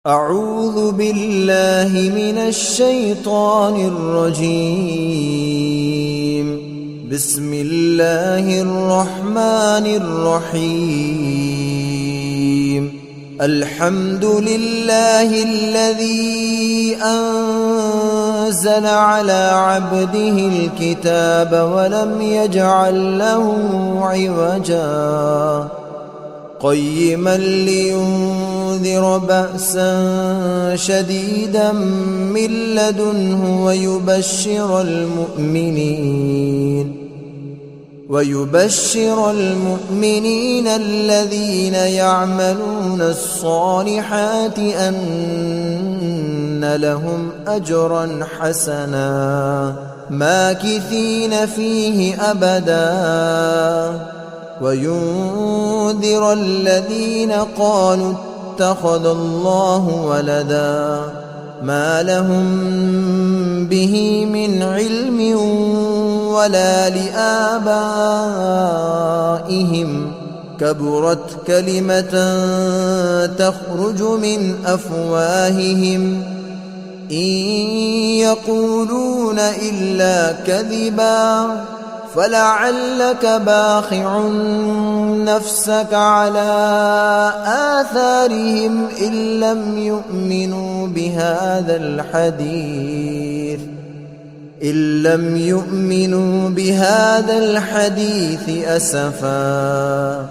أعوذ بالله من الشيطان الرجيم. بسم الله الرحمن الرحيم. الحمد لله الذي أنزل على عبده الكتاب ولم يجعل له عوجا قيما لينذر بأسا شديدا من لدنه ويبشر المؤمنين الذين يعملون الصالحات أن لهم أجرا حسنا ماكثين فيه أبدا وينذر الذين قالوا اتخذ الله ولدا ما لهم به من علم ولا لآبائهم كبرت كلمة تخرج من أفواههم إن يقولون إلا كذبا فلعلك باخع نفسك على آثارهم إن لم يؤمنوا بهذا الحديث أسفا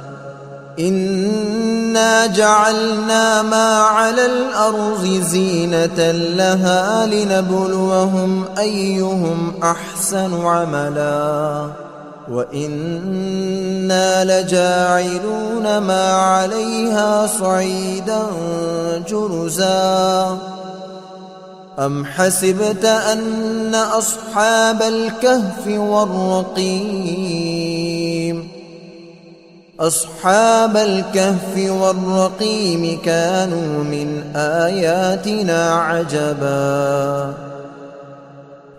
إنا جعلنا ما على الأرض زينة لها لنبلوهم أيهم أحسن عملا وإنا لجاعلون ما عليها صعيدا جرزا أم حسبت أن أصحاب الكهف والرقيم كانوا من آياتنا عجبا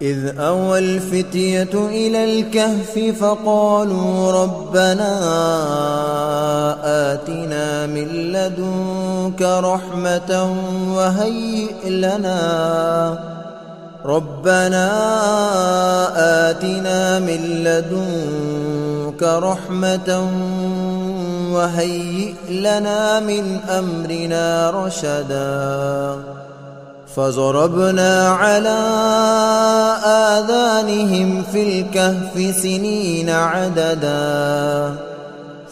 إذ أوى الفتية إلى الكهف فقالوا ربنا آتنا من لدنك رحمة وهيئ لنا من أمرنا رشدا فضربنا على آذانهم في الكهف سنين عددا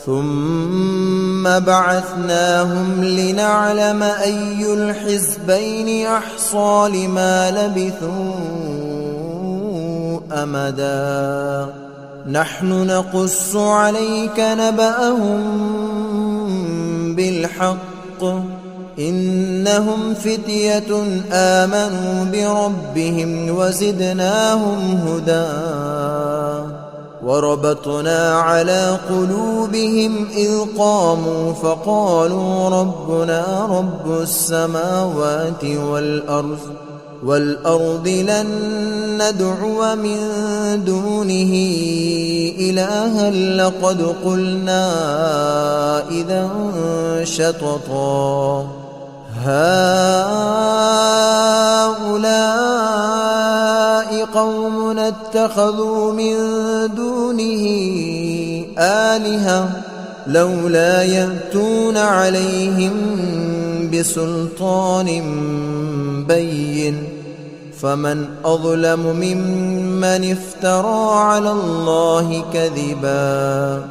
ثم بعثناهم لنعلم أي الحزبين أحصى لما لبثوا أمدا نحن نقص عليك نبأهم بالحق إنهم فتية آمنوا بربهم وزدناهم هدى وربطنا على قلوبهم إذ قاموا فقالوا ربنا رب السماوات والأرض لن ندعو من دونه إلها لقد قلنا إذا شططا هؤلاء قوم اتخذوا من دونه آلهة لولا يأتون عليهم بسلطان بين فمن أظلم ممن افترى على الله كذبا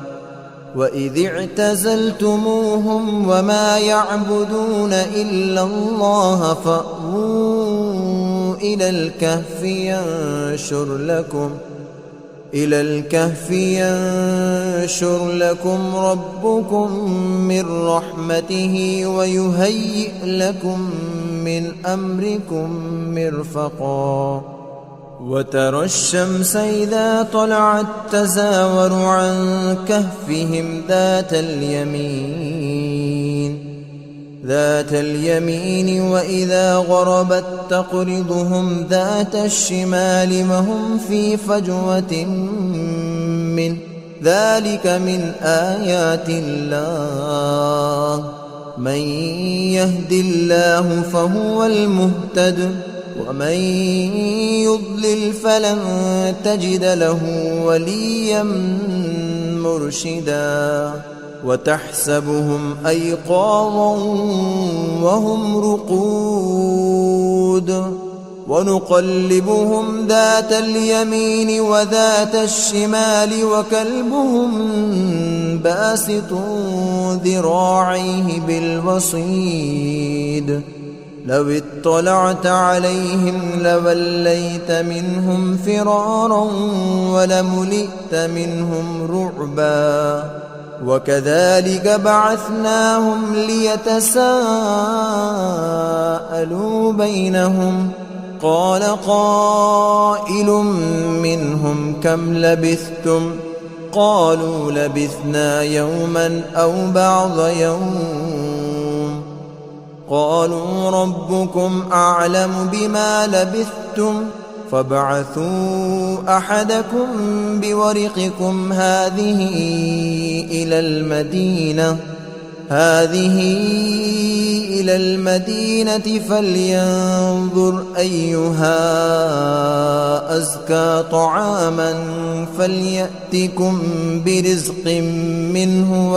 وإذ اعتزلتموهم وما يعبدون إلا الله فأووا إلى الكهف ينشر لكم ربكم من رحمته ويهيئ لكم من أمركم مرفقا وترى الشمس إذا طلعت تزاور عن كهفهم ذات اليمين وإذا غربت تقرضهم ذات الشمال وهم في فجوة منه ذلك من آيات الله من يهد الله فهو المهتد ومن يضلل فلن تجد له وليا مرشدا وتحسبهم أيقاظا وهم رقود ونقلبهم ذات اليمين وذات الشمال وكلبهم باسط ذراعيه بالوصيد لو اطلعت عليهم لوليت منهم فرارا ولملئت منهم رعبا وكذلك بعثناهم ليتساءلوا بينهم قال قائل منهم كم لبثتم قالوا لبثنا يوما أو بعض يوم قالوا ربكم أعلم بما لبثتم فابعثوا أحدكم بورقكم هذه إلى المدينة فلينظر أيها أزكى طعاما فليأتكم برزق منه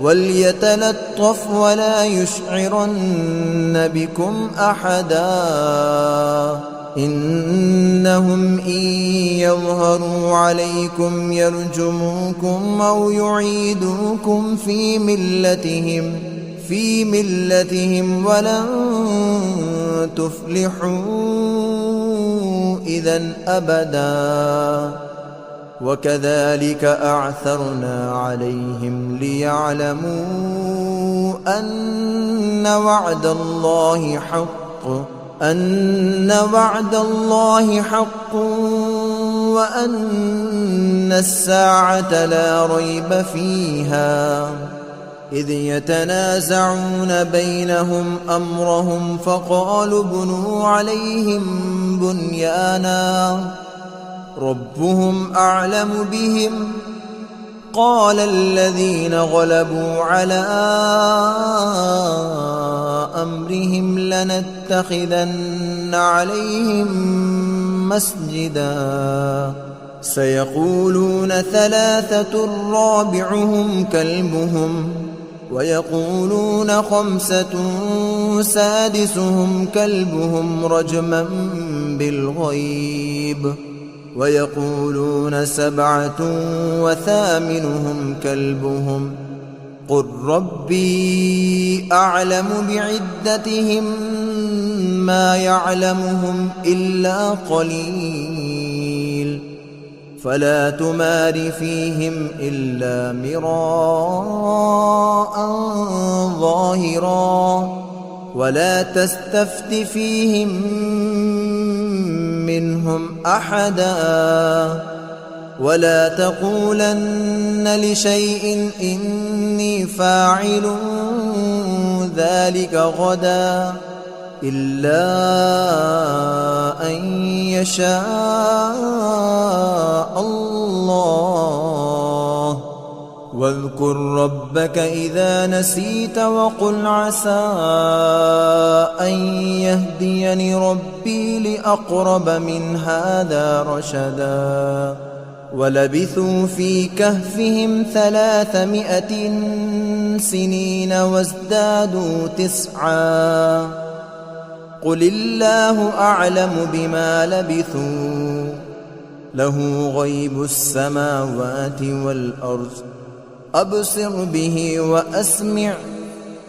وليتلطف ولا يشعرن بكم أحدا إنهم إن يظهروا عليكم يرجموكم أو يعيدوكم في ملتهم ولن تفلحوا إذن أبدا وكذلك أعثرنا عليهم ليعلموا أن وعد الله حق وأن الساعة لا ريب فيها إذ يتنازعون بينهم أمرهم فقالوا ابنوا عليهم بنيانا ربهم أعلم بهم قال الذين غلبوا على أمرهم لنتخذن عليهم مسجدا سيقولون ثلاثة رابعهم كلبهم ويقولون خمسة سادسهم كلبهم رجما بالغيب ويقولون سبعة وثامنهم كلبهم قل ربي أعلم بعدتهم ما يعلمهم إلا قليل فلا تمار فيهم إلا مراء ظاهرا ولا تستفت فيهم منهم أحدا ولا تقولن لشيء إني فاعل ذلك غدا إلا أن يشاء الله واذكر ربك إذا نسيت وقل عسى أن يهديني ربي لأقرب من هذا رشدا ولبثوا في كهفهم 300 سنين وازدادوا 9 قل الله أعلم بما لبثوا له غيب السماوات والأرض أبصر به وأسمع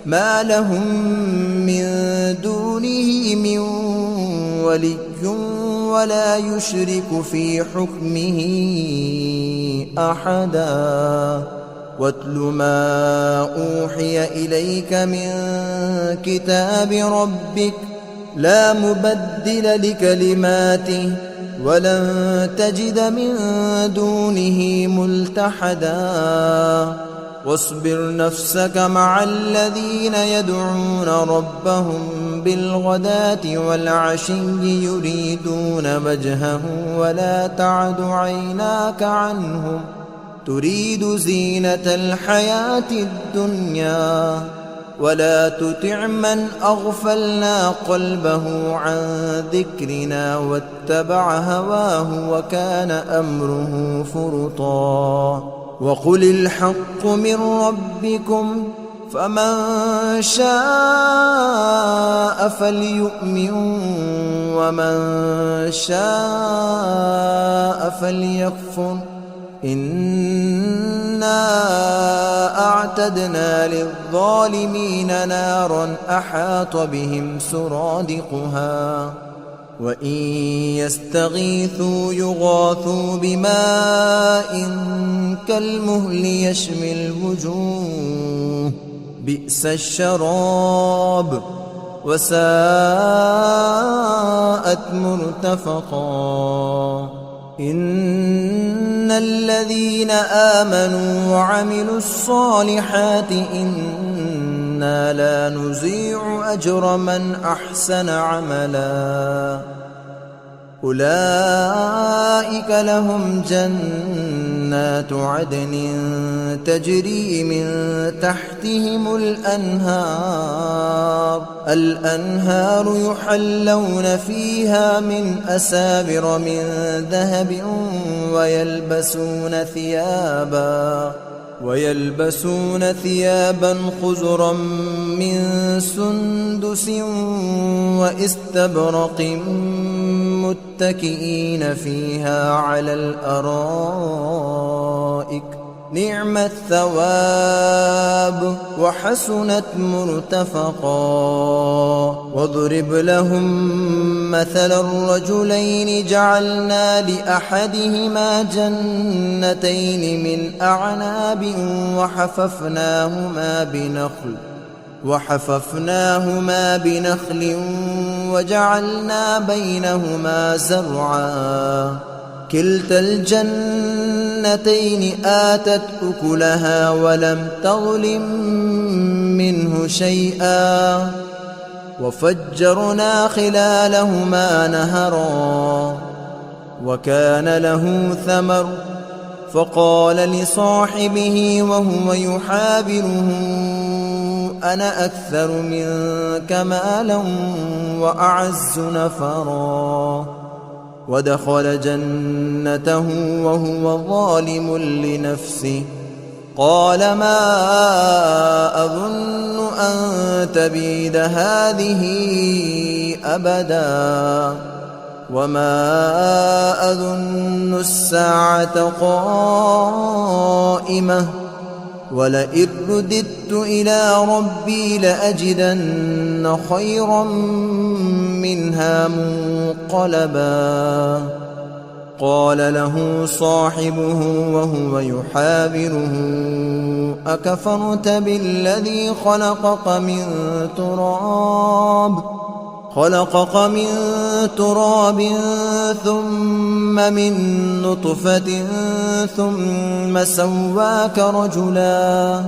ما لهم من دونه من ولي ولا يشرك في حكمه أحدا واتل ما أوحي إليك من كتاب ربك لا مبدل لكلماته ولن تجد من دونه ملتحدا واصبر نفسك مع الذين يدعون ربهم بالغداة والعشي يريدون وجهه ولا تعد عيناك عنهم تريد زينة الحياة الدنيا ولا تطع من أغفلنا قلبه عن ذكرنا واتبع هواه وكان أمره فرطا وقل الحق من ربكم فمن شاء فليؤمن ومن شاء فليكفر إنا أعتدنا للظالمين نارا أحاط بهم سرادقها وإن يستغيثوا يغاثوا بماء كالمهل يشوي الوجوه بئس الشراب وساءت مرتفقا إن الذين آمنوا وعملوا الصالحات إنا لا نضيع أجر من أحسن عملا أولئك لهم جنات عدن تجري من تحتهم الأنهار يحلون فيها من أساور من ذهب ويلبسون ثيابا خضرا من سندس واستبرق متكئين فيها على الأرائك نعم الثواب وحسنت مرتفقا واضرب لهم مثل الرجلين جعلنا لأحدهما جنتين من أعناب وحففناهما بنخل وجعلنا بينهما زرعا كلتا الجنتين آتت أكلها ولم تظلم منه شيئا وفجرنا خلالهما نهرا وكان له ثمر فقال لصاحبه وهو يحاوره أنا أكثر منك مالا وأعز نفرا ودخل جنته وهو ظالم لنفسه قال ما أظن أن تبيد هذه أبدا وما أظن الساعة قائمة ولئن رددت إلى ربي لأجدن خيرا منها منقلبا قال له صاحبه وهو يحاوره أكفرت بالذي خلقك من تراب ثم من نطفة ثم سواك رجلا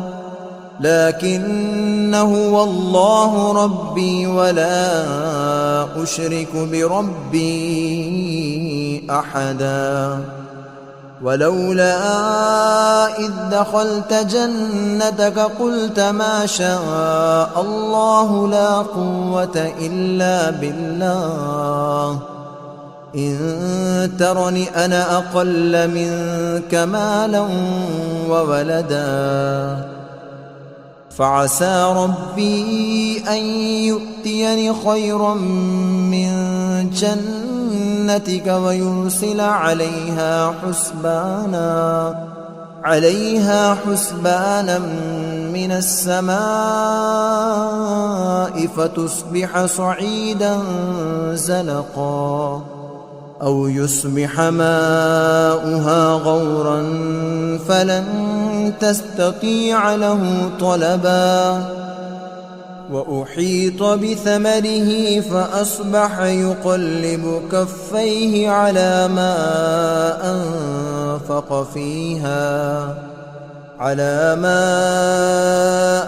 لكن هو الله ربي ولا أشرك بربي أحدا ولولا إذ دخلت جنتك قلت ما شاء الله لا قوة إلا بالله إن ترني أنا أقل منك مالا وولدا فعسى ربي أن يؤتيني خيرا من جنتك ويرسل عليها حسبانا من السماء فتصبح صعيدا زلقا أو يصبح ماؤها غورا فلن تستطيع له طلبا وأحيط بثمره فأصبح يقلب كفيه على ما أنفق فيها على ما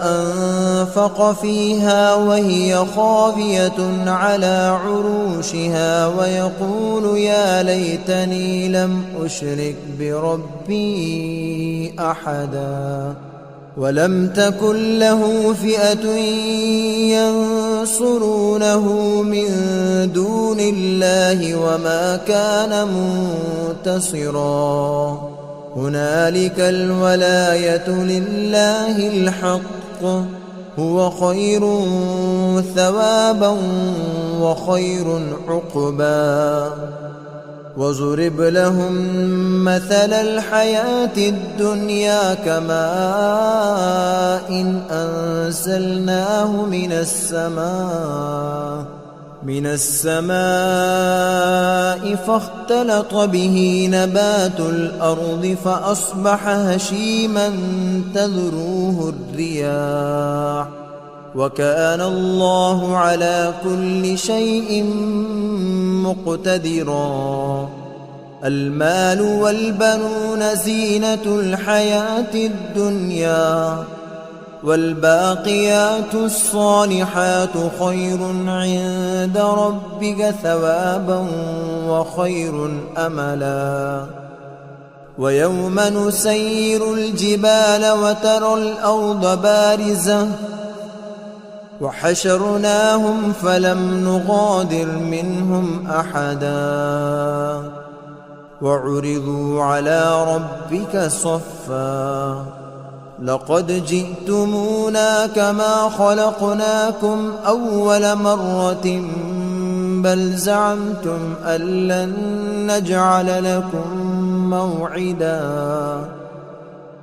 أنفق فيها وهي خاوية على عروشها ويقول يا ليتني لم أشرك بربي أحدا ولم تكن له فئة ينصرونه من دون الله وما كان منتصرا هنالك الولاية لله الحق هو خير ثوابا وخير عقبا وضرب لهم مثل الحياة الدنيا كماء أنزلناه من السماء فاختلط به نبات الأرض فأصبح هشيما تذروه الرياح وكان الله على كل شيء مقتدرا المال والبنون زينة الحياة الدنيا والباقيات الصالحات خير عند ربك ثوابا وخير أملا ويوم نسير الجبال وترى الأرض بارزة وحشرناهم فلم نغادر منهم أحدا وعرضوا على ربك صفا لقد جئتمونا كما خلقناكم أول مرة بل زعمتم أن لن نجعل لكم موعدا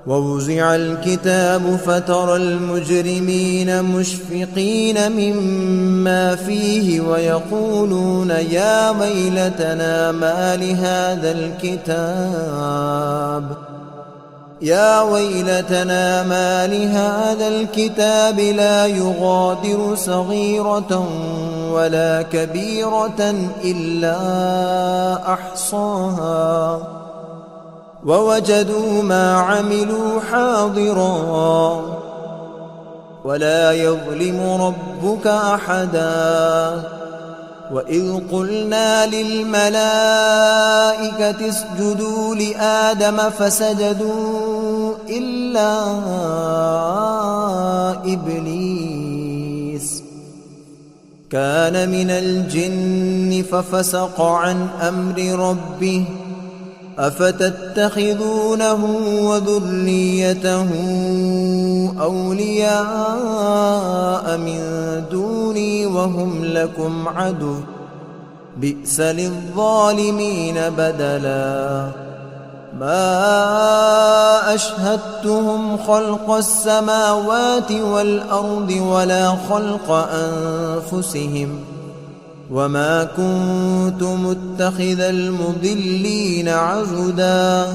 ووزع الكتاب فترى المجرمين مشفقين مما فيه ويقولون يا ويلتنا ما لهذا الكتاب لا يغادر صغيرة ولا كبيرة إلا أحصاها ووجدوا ما عملوا حاضرا ولا يظلم ربك أحدا وإذ قلنا للملائكة اسجدوا لآدم فسجدوا إلا إبليس كان من الجن ففسق عن أمر ربه أفتتخذونه وذريته أولياء من دوني وهم لكم عدو بئس للظالمين بدلا ما أشهدتهم خلق السماوات والأرض ولا خلق أنفسهم وما كنت متخذ المضلين عضدا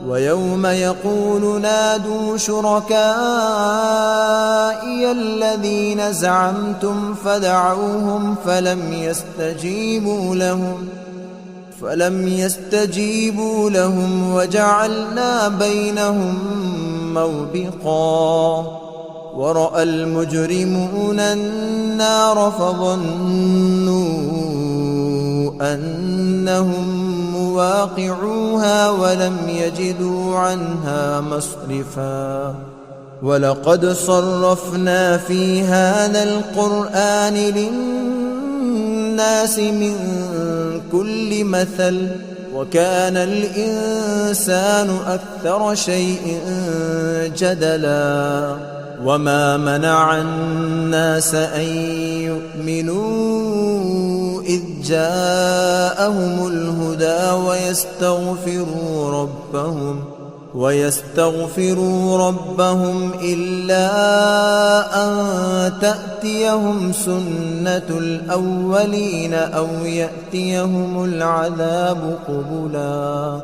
ويوم يقول نادوا شركائي الذين زعمتم فدعوهم فلم يستجيبوا لهم وجعلنا بينهم موبقا ورأى المجرمون النار فظنوا أنهم مواقعوها ولم يجدوا عنها مصرفا ولقد صرفنا في هذا القرآن للناس من كل مثل وكان الإنسان أكثر شيء جدلا وما منع الناس أن يؤمنوا إذ جاءهم الهدى ويستغفروا ربهم إلا أن تأتيهم سنة الأولين أو يأتيهم العذاب قبلا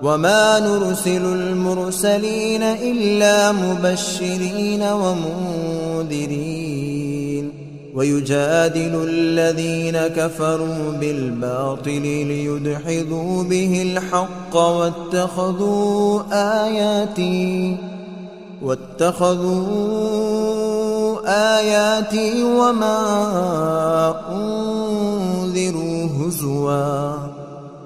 وما نرسل المرسلين إلا مبشرين ومنذرين ويجادل الذين كفروا بالباطل ليدحضوا به الحق واتخذوا آياتي واتخذوا آياتي وما أنذروا هزوا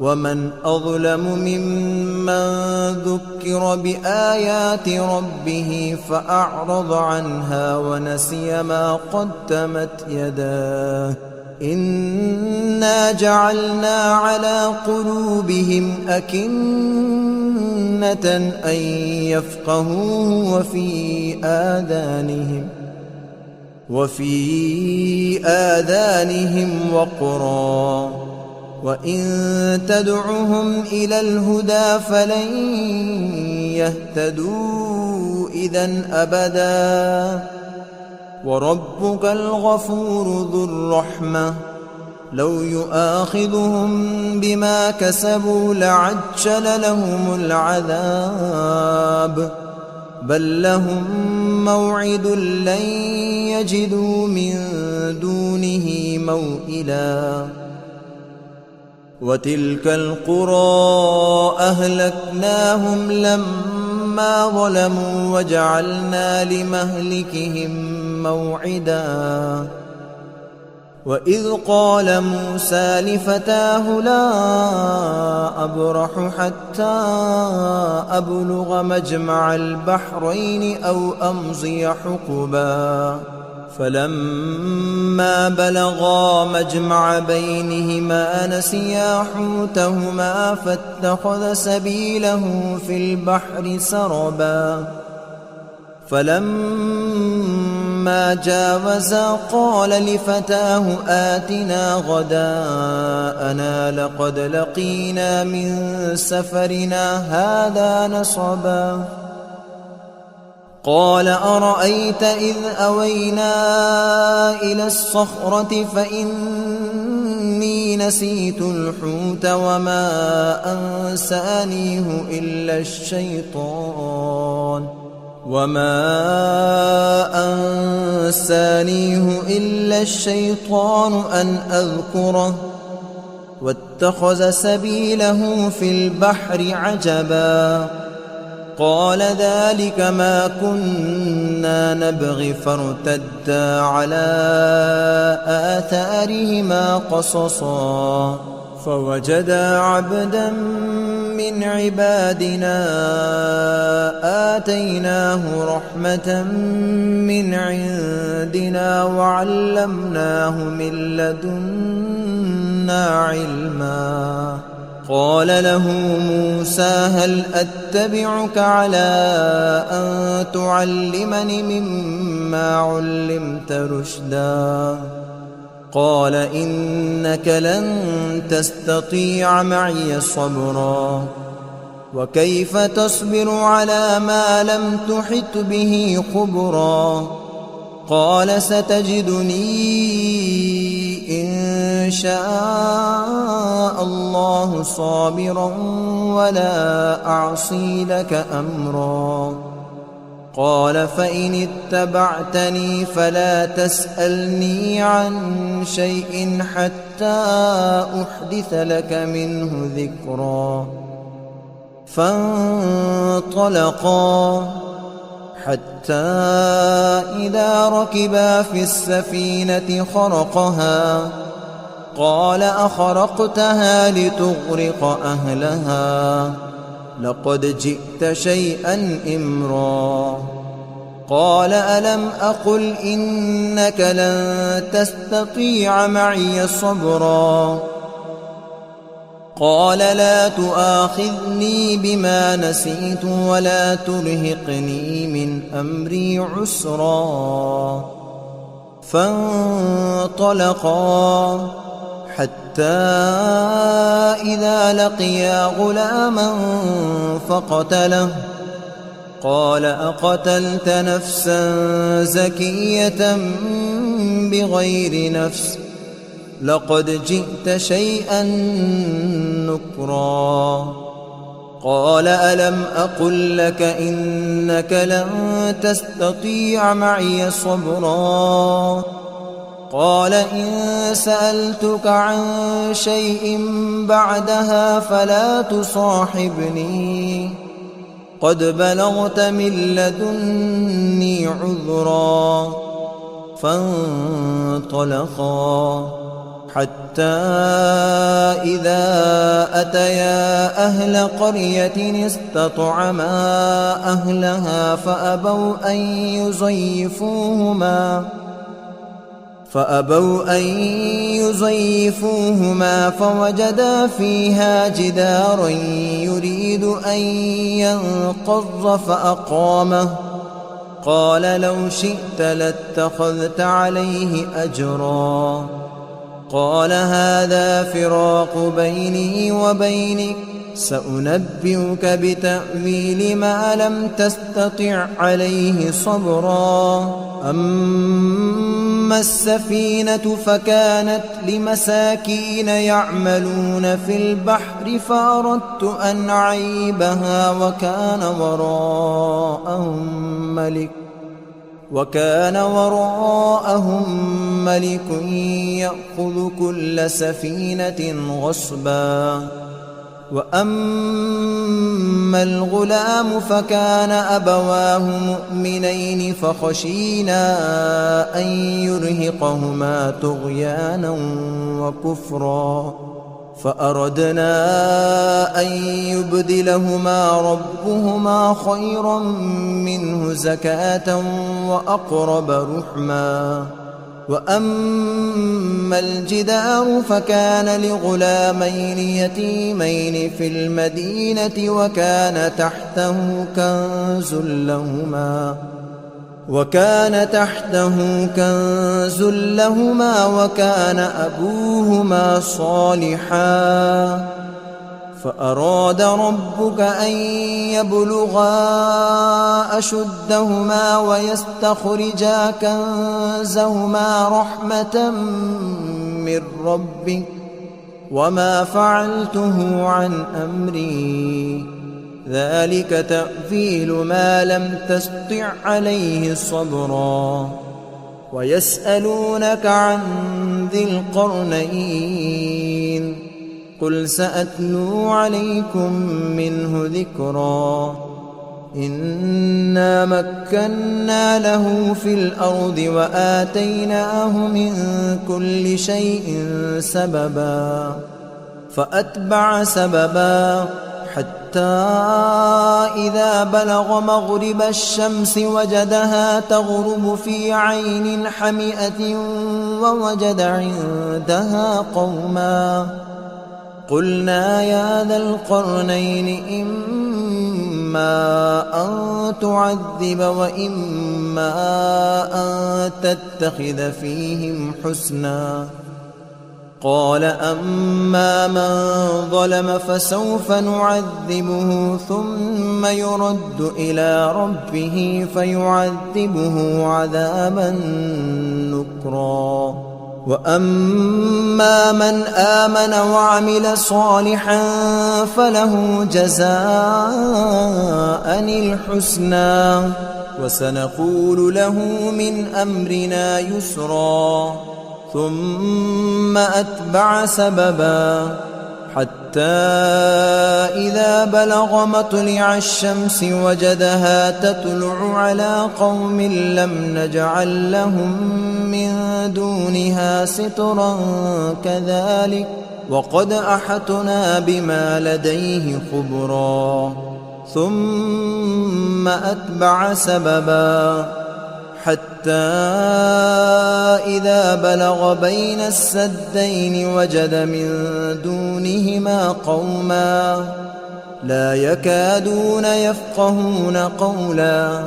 ومن أظلم ممن ذكر بآيات ربه فأعرض عنها ونسي ما قدمت يداه إنا جعلنا على قلوبهم أكنة أن يفقهوه وفي آذانهم وقرا وإن تدعهم إلى الهدى فلن يهتدوا إذن أبدا وربك الغفور ذو الرحمة لو يؤاخذهم بما كسبوا لعجل لهم العذاب بل لهم موعد لن يجدوا من دونه موئلا وتلك القرى أهلكناهم لما ظلموا وجعلنا لمهلكهم موعدا وإذ قال موسى لفتاه لا أبرح حتى أبلغ مجمع البحرين أو أمضي حقبا فلما بلغا مجمع بينهما نسيا حوتهما فاتخذ سبيله في البحر سربا فلما جاوزا قال لفتاه آتنا غداءنا لقد لقينا من سفرنا هذا نصبا قال أرأيت إذ أوينا إلى الصخرة فإني نسيت الحوت وما أنسانيه إلا الشيطان أن أذكره واتخذ سبيله في البحر عجبا قال ذلك ما كنا نبغي فارتدا على آثارهما قصصا فوجدا عبدا من عبادنا آتيناه رحمة من عندنا وعلمناه من لدنا علما قال له موسى هل أتبعك على أن تعلمني مما علمت رشدا قال إنك لن تستطيع معي صبرا وكيف تصبر على ما لم تحط به خبرا قال ستجدني إن شاء الله صابرا ولا أعصي لك أمرا قال فإن اتبعتني فلا تسألني عن شيء حتى أحدث لك منه ذكرا فانطلقا حتى إذا ركبا في السفينة خرقها قال أخرقتها لتغرق أهلها لقد جئت شيئا إمرا قال ألم أقل إنك لن تستطيع معي صبرا قال لا تؤاخذني بما نسيت ولا ترهقني من أمري عسرا فانطلقا حتى إذا لقيا غلاما فقتله قال أقتلت نفسا زكية بغير نفس لقد جئت شيئا نكرا قال ألم أقل لك إنك لن تستطيع معي صبرا قال إن سألتك عن شيء بعدها فلا تصاحبني قد بلغت من لدني عذرا. فانطلقا حتى إذا أتيا أهل قرية استطعما أهلها فأبوا أن يضيفوهما فوجدا فيها جدارا يريد أن ينقض فأقامه. قال لو شئت لاتخذت عليه أجرا. قال هذا فراق بيني وبينك، سأنبئك بتأويل ما لم تستطع عليه صبرا. أما السفينة فكانت لمساكين يعملون في البحر فأردت أن أعيبها وكان وراءهم ملك يأخذ كل سفينة غصبا. وأما الغلام فكان أبواه مؤمنين فخشينا أن يرهقهما طغيانا وكفرا، فأردنا أن يبدلهما ربهما خيرا منه زكاة وأقرب رحما. وأما الجدار فكان لغلامين يتيمين في المدينة وكان تحته كنز لهما وكان أبوهما صالحا. فأراد ربك أن يبلغا أشدهما ويستخرجا كنزهما رحمة من ربك وما فعلته عن أمري، ذلك تأويل ما لم تسطع عليه صبرا. ويسألونك عن ذي القرنين، قل سأتلو عليكم منه ذكرا. إنا مكنا له في الأرض وآتيناه من كل شيء سببا. فأتبع سببا حتى إذا بلغ مغرب الشمس وجدها تغرب في عين حمئة ووجد عندها قوما. قلنا يا ذا القرنين إما أن تعذب وإما أن تتخذ فيهم حسنا. قال أما من ظلم فسوف نعذبه ثم يرد إلى ربه فيعذبه عذابا نكرا. وأما من آمن وعمل صالحا فله جزاء الحسنى وسنقول له من أمرنا يسرا. ثم أتبع سببا حتى إذا بلغ مطلع الشمس وجدها تطلع على قوم لم نجعل لهم من دونها سترا كذلك وقد أحطنا بما لديه خبرا. ثم أتبع سببا حتى إذا بلغ بين السدين وجد من دونهما قوما لا يكادون يفقهون قولا.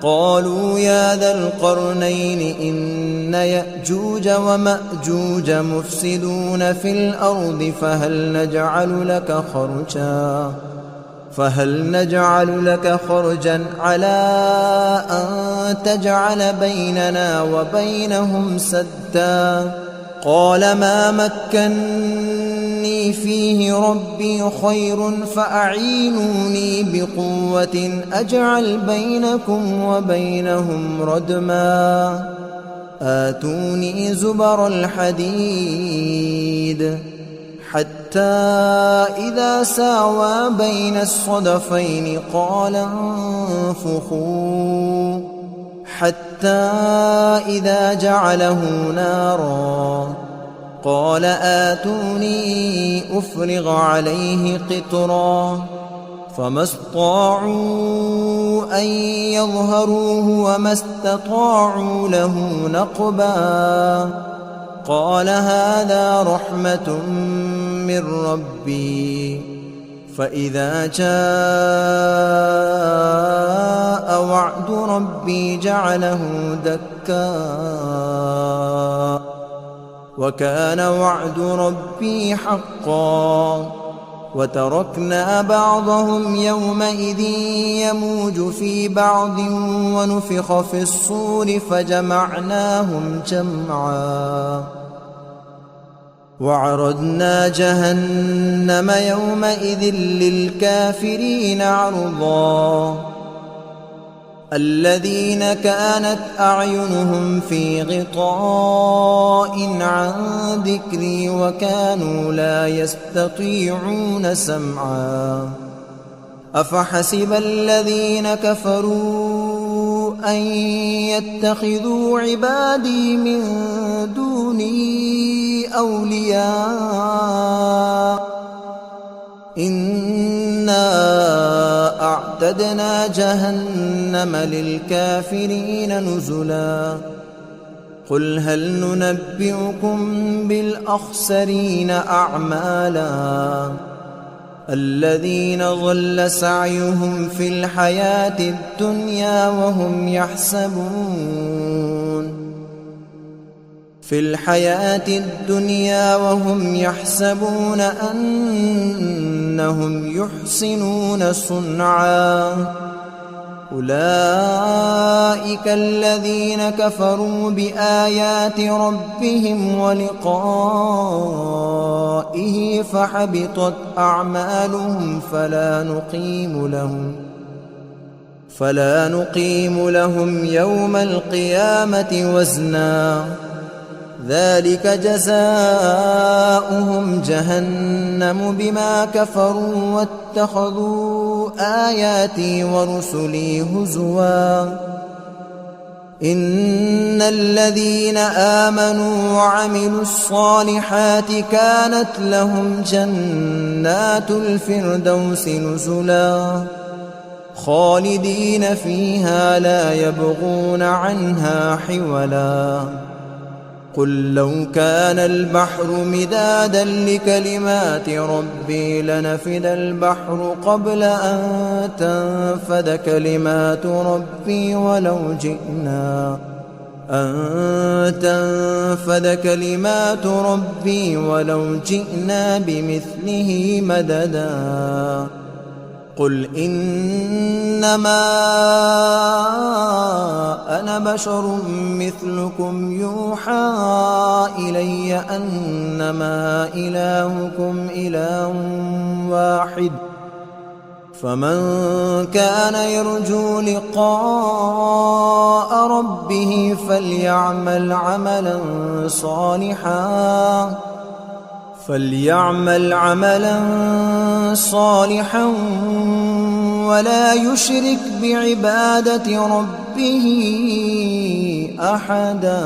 قالوا يا ذا القرنين إن يأجوج ومأجوج مفسدون في الأرض فهل نجعل لك خرجا على أن تجعل بيننا وبينهم سدا. قال ما مكني فيه ربي خير فأعينوني بقوة أجعل بينكم وبينهم ردما. آتوني زبر الحديد حتى إذا ساوى بين الصدفين قال انفخوا حتى إذا جعله نارا قال آتوني أفرغ عليه قطرا فما استطاعوا أن يظهروه وما استطاعوا له نقبا قال هذا رحمة من ربي فإذا جاء وعد ربي جعله دكا وكان وعد ربي حقا وتركنا بعضهم يومئذ يموج في بعض ونفخ في الصور فجمعناهم جمعا وعرضنا جهنم يومئذ للكافرين عرضا الذين كانت أعينهم في غطاء عن ذكري وكانوا لا يستطيعون سمعا أفحسب الذين كفروا أن يتخذوا عبادي من دوني أولياء إنا أعتدنا جهنم للكافرين نزلا قل هل ننبئكم بالأخسرين أعمالا الذين ضل سعيهم في الحياة الدنيا وهم يحسبون أنهم يحسنون صنعا أولئك الذين كفروا بآيات ربهم ولقائه فحبطت أعمالهم فلا نقيم لهم يوم القيامة وزنا ذلك جزاؤهم جهنم بما كفروا واتخذوا آياتي ورسلي هزوا إن الذين آمنوا وعملوا الصالحات كانت لهم جنات الفردوس نزلا خالدين فيها لا يبغون عنها حولا قل لو كان البحر مدادا لكلمات ربي لنفد البحر قبل أن تنفد كلمات ربي ولو جئنا بمثله مددا قل إنما أنا بشر مثلكم يوحى إلي أنما إلهكم إله واحد فمن كان يرجو لقاء ربه فليعمل عملا صالحا ولا يشرك بعبادة ربه أحدا.